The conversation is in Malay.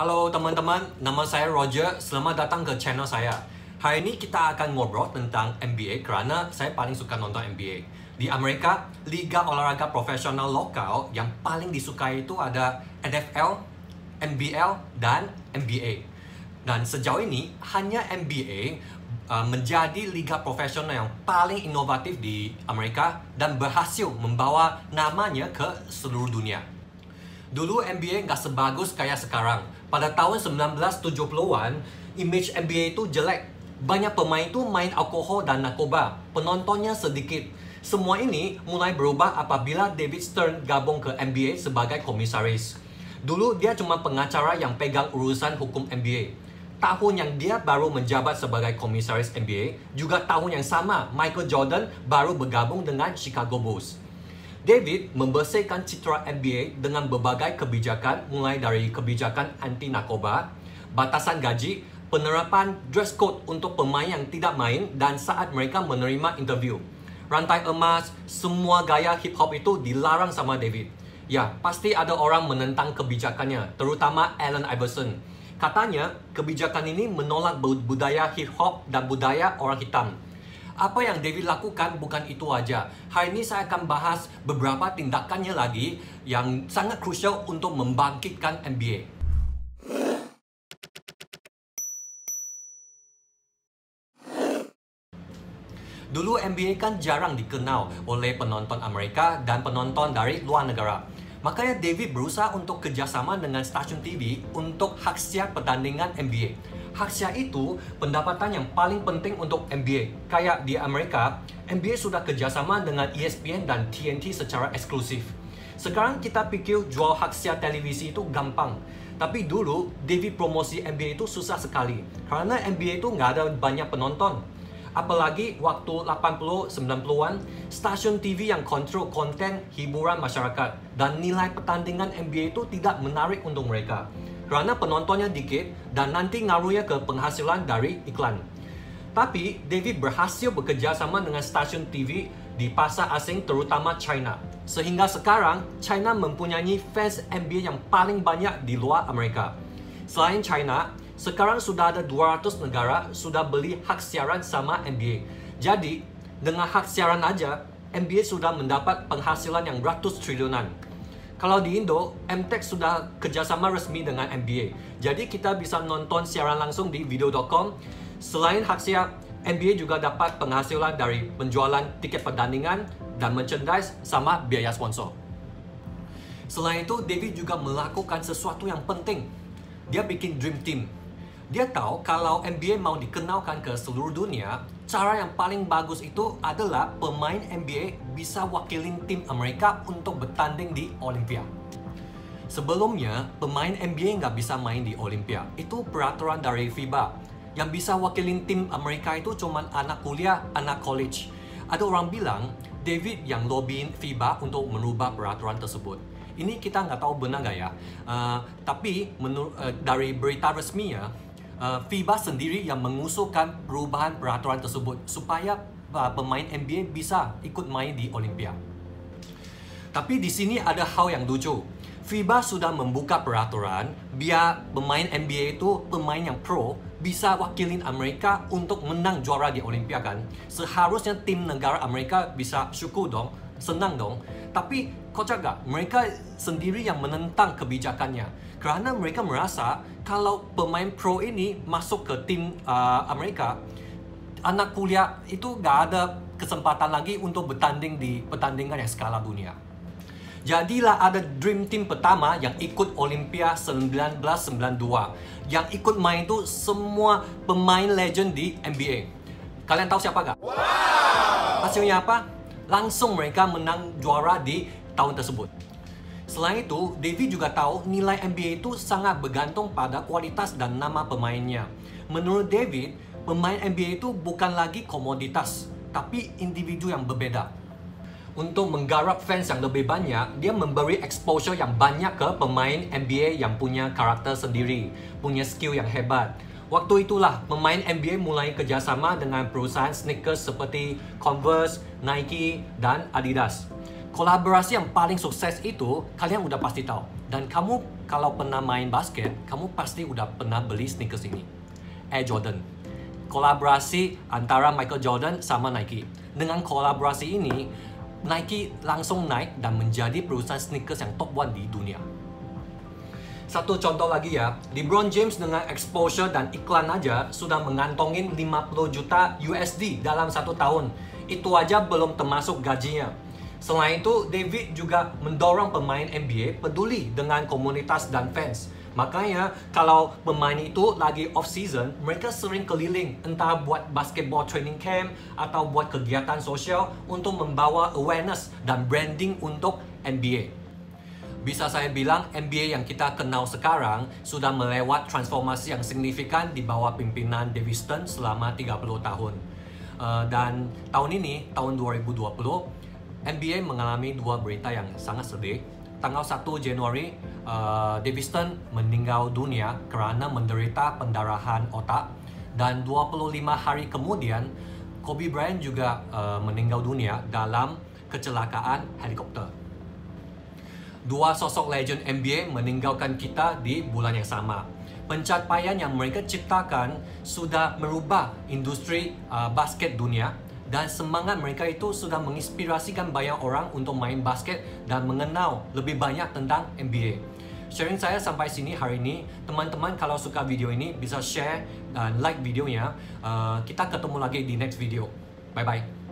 Halo teman-teman, nama saya Roger. Selamat datang ke channel saya. Hari ini kita akan ngobrol tentang NBA kerana saya paling suka nonton NBA. Di Amerika, liga olahraga profesional lokal yang paling disukai itu ada NFL, NBL, dan NBA. Dan sejauh ini, hanya NBA menjadi liga profesional yang paling inovatif di Amerika dan berhasil membawa namanya ke seluruh dunia. Dulu NBA nggak sebagus kayak sekarang. Pada tahun 1970-an, image NBA itu jelek. Banyak pemain itu main alkohol dan narkoba. Penontonnya sedikit. Semua ini mulai berubah apabila David Stern gabung ke NBA sebagai komisaris. Dulu dia cuma pengacara yang pegang urusan hukum NBA. Tahun yang dia baru menjabat sebagai komisaris NBA, juga tahun yang sama Michael Jordan baru bergabung dengan Chicago Bulls. David membersihkan citra NBA dengan berbagai kebijakan, mulai dari kebijakan anti narkoba, batasan gaji, penerapan dress code untuk pemain yang tidak main dan saat mereka menerima interview. Rantai emas, semua gaya hip hop itu dilarang sama David. Ya, pasti ada orang menentang kebijakannya, terutama Allen Iverson. Katanya, kebijakan ini menolak budaya hip hop dan budaya orang hitam. Apa yang David lakukan bukan itu aja. Hari ini saya akan bahas beberapa tindakannya lagi yang sangat krusial untuk membangkitkan NBA. Dulu NBA kan jarang dikenal oleh penonton Amerika dan penonton dari luar negara. Makanya David berusaha untuk kerjasama dengan stasiun TV untuk hak siar pertandingan NBA. Hak siar itu pendapatan yang paling penting untuk NBA. Kayak di Amerika, NBA sudah kerjasama dengan ESPN dan TNT secara eksklusif. Sekarang kita pikir jual hak siar televisi itu gampang. Tapi dulu, David promosi NBA itu susah sekali. Karena NBA itu nggak ada banyak penonton. Apalagi waktu 80-90-an, stasiun TV yang kontrol konten hiburan masyarakat dan nilai pertandingan NBA itu tidak menarik untuk mereka. Kerana penontonnya dikit dan nanti ngaruhnya ke penghasilan dari iklan. Tapi David berhasil bekerja sama dengan stasiun TV di pasar asing terutama China. Sehingga sekarang China mempunyai fans NBA yang paling banyak di luar Amerika. Selain China, sekarang sudah ada 200 negara sudah beli hak siaran sama NBA. Jadi, dengan hak siaran aja, NBA sudah mendapat penghasilan yang ratus triliunan. Kalau di Indo, MTech sudah kerjasama resmi dengan NBA. Jadi kita bisa nonton siaran langsung di video.com. Selain hak siar, NBA juga dapat penghasilan dari penjualan tiket pertandingan dan merchandise sama biaya sponsor. Selain itu, David juga melakukan sesuatu yang penting. Dia bikin Dream Team. Dia tahu kalau NBA mau dikenalkan ke seluruh dunia, cara yang paling bagus itu adalah pemain NBA bisa wakilin tim Amerika untuk bertanding di Olympia. Sebelumnya, pemain NBA nggak bisa main di Olympia. Itu peraturan dari FIBA. Yang bisa wakilin tim Amerika itu cuma anak kuliah, anak college. Ada orang bilang, David yang lobbyin FIBA untuk merubah peraturan tersebut. Ini kita nggak tahu benar nggak ya. Tapi dari berita resminya, FIBA sendiri yang mengusulkan perubahan peraturan tersebut supaya pemain NBA bisa ikut main di Olympia. Tapi di sini ada hal yang lucu. FIBA sudah membuka peraturan biar pemain NBA itu pemain yang pro bisa wakilin Amerika untuk menang juara di Olympia kan. Seharusnya tim negara Amerika bisa syukur dong, senang dong. Tapi kocak gak? Mereka sendiri yang menentang kebijakannya. Kerana mereka merasa kalau pemain pro ini masuk ke tim Amerika, anak kuliah itu gak ada kesempatan lagi untuk bertanding di pertandingan yang skala dunia. Jadilah ada Dream Team pertama yang ikut Olympia 1992. Yang ikut main itu semua pemain legend di NBA. Kalian tahu siapa gak? Wow! Hasilnya apa? Langsung mereka menang juara di tahun tersebut. Selain itu, David juga tahu nilai NBA itu sangat bergantung pada kualitas dan nama pemainnya. Menurut David, pemain NBA itu bukan lagi komoditas, tapi individu yang berbeda. Untuk menggarap fans yang lebih banyak, dia memberi exposure yang banyak ke pemain NBA yang punya karakter sendiri, punya skill yang hebat. Waktu itulah pemain NBA mulai kerjasama dengan perusahaan sneakers seperti Converse, Nike, dan Adidas. Kolaborasi yang paling sukses itu kalian udah pasti tahu. Dan kamu kalau pernah main basket, kamu pasti udah pernah beli sneakers ini. Air Jordan. Kolaborasi antara Michael Jordan sama Nike. Dengan kolaborasi ini, Nike langsung naik dan menjadi perusahaan sneakers yang top 1 di dunia. Satu contoh lagi ya, LeBron James dengan exposure dan iklan aja sudah mengantongin 50 juta USD dalam 1 tahun. Itu aja belum termasuk gajinya. Selain itu, David juga mendorong pemain NBA peduli dengan komunitas dan fans. Makanya, kalau pemain itu lagi off-season, mereka sering keliling, entah buat basketball training camp atau buat kegiatan sosial untuk membawa awareness dan branding untuk NBA. Bisa saya bilang, NBA yang kita kenal sekarang sudah melewat transformasi yang signifikan di bawah pimpinan David Stern selama 30 tahun. Dan tahun ini, tahun 2020, NBA mengalami 2 berita yang sangat sedih. Tanggal 1 Januari, David Stern meninggal dunia kerana menderita pendarahan otak. Dan 25 hari kemudian, Kobe Bryant juga meninggal dunia dalam kecelakaan helikopter. 2 sosok legend NBA meninggalkan kita di bulan yang sama. Pencapaian yang mereka ciptakan sudah merubah industri basket dunia. Dan semangat mereka itu sudah menginspirasikan banyak orang untuk main basket dan mengenal lebih banyak tentang NBA. Sharing saya sampai sini hari ini. Teman-teman kalau suka video ini bisa share dan like videonya. Kita ketemu lagi di next video. Bye-bye.